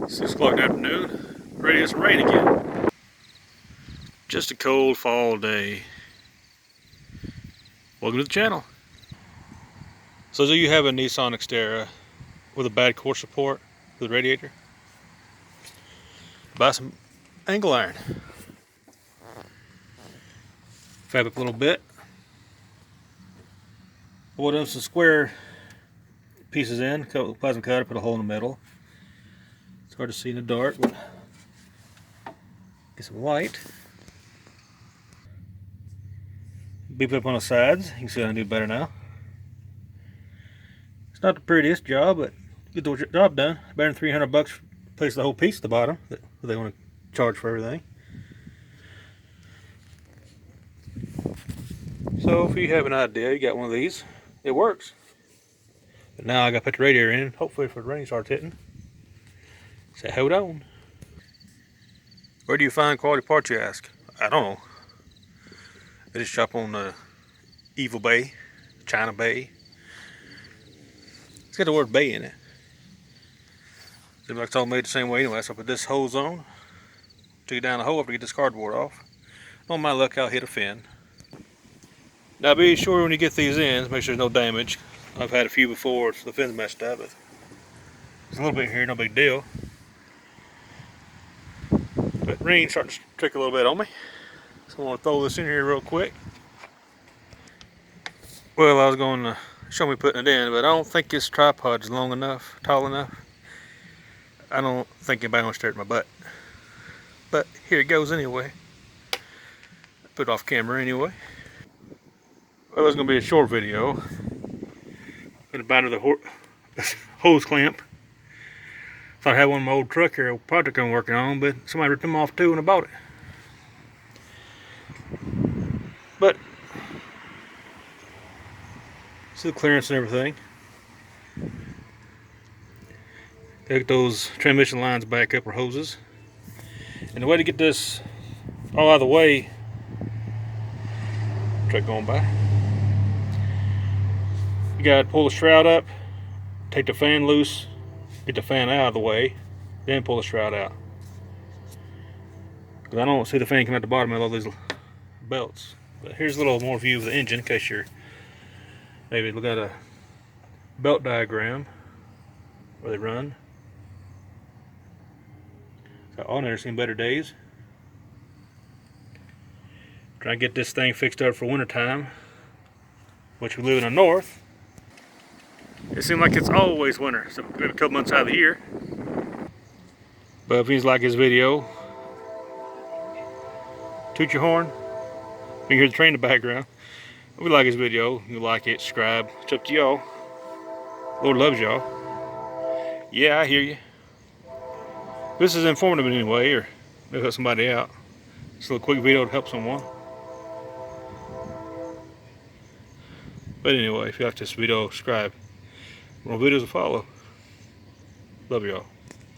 6 o'clock in the afternoon, ready to get some rain again. Just a cold fall day. Welcome to the channel. So do you have a Nissan Xterra with a bad core support with a radiator? Buy some angle iron. Fab up a little bit. We'll do some square pieces in, plasma cutter, put a hole in the middle. It's hard to see in the dark, but get some light. Beep up on the sides. You can see I do better now. It's not the prettiest job, but get the job done. Better than $300 to place the whole piece at the bottom that they want to charge for everything. So if you have an idea, you got one of these, it works. But now I got to put the radiator in, hopefully if the rain starts hitting. So hold on. Where do you find quality parts, you ask? I don't know. I just shop on Evil Bay, China Bay. It's got the word Bay in it. Seems like it's all made the same way anyway, so I put this hose on. Took it down the hole after to get this cardboard off. On my luck, I'll hit a fin. Now be sure when you get these in, make sure there's no damage. I've had a few before, so the fin's messed up. But there's a little bit here, no big deal. But rain's starting to trickle a little bit on me. So I want to throw this in here real quick. Well, I was going to show me putting it in, but I don't think this tripod's long enough, tall enough. I don't think anybody wants to stare at my butt. But here it goes anyway. Put it off camera anyway. Well, it's going to be a short video. I'm going to buy another hose clamp. Thought I had one in my old truck here, a project I'm working on, but somebody ripped them off too when I bought it. But see the clearance and everything. Take those transmission lines back up, or hoses. And the way to get this all out of the way, truck going by, you gotta pull the shroud up, take the fan loose, get the fan out of the way, then pull the shroud out. Because I don't see the fan coming out the bottom of all these belts. But here's a little more view of the engine in case you're maybe look at a belt diagram where they run. So I've never seen better days. Trying to get this thing fixed up for winter time, which we live in the north. It seems like it's always winter, so maybe a couple months out of the year. But if you like this video, toot your horn. You can hear the train in the background. If you like this video, you like it, subscribe. It's up to y'all. Lord loves y'all. Yeah, I hear you. This is informative in any way, or maybe help somebody out. Just a little quick video to help someone. But anyway, if you like this video, subscribe. More videos to follow. Love y'all.